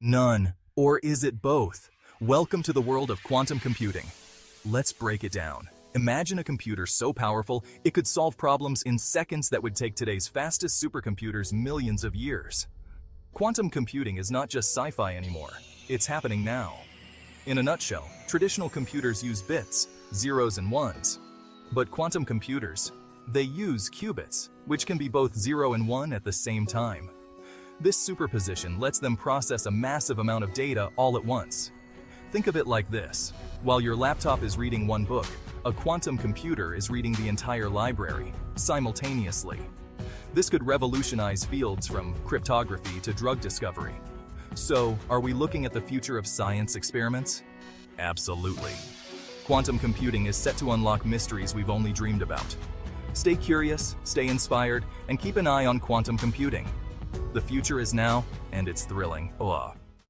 None. Or is it both? Welcome to the world of quantum computing. Let's break it down. Imagine a computer so powerful it could solve problems in seconds that would take today's fastest supercomputers millions of years. Quantum computing is not just sci-fi anymore. It's happening now. In a nutshell, traditional computers use bits, zeros and ones. But quantum computers, they use qubits, which can be both 0 and 1 at the same time. This superposition lets them process a massive amount of data all at once. Think of it like this. While your laptop is reading one book, a quantum computer is reading the entire library, simultaneously. This could revolutionize fields from cryptography to drug discovery. So, are we looking at the future of science experiments? Absolutely. Quantum computing is set to unlock mysteries we've only dreamed about. Stay curious, stay inspired, and keep an eye on quantum computing. The future is now, and it's thrilling.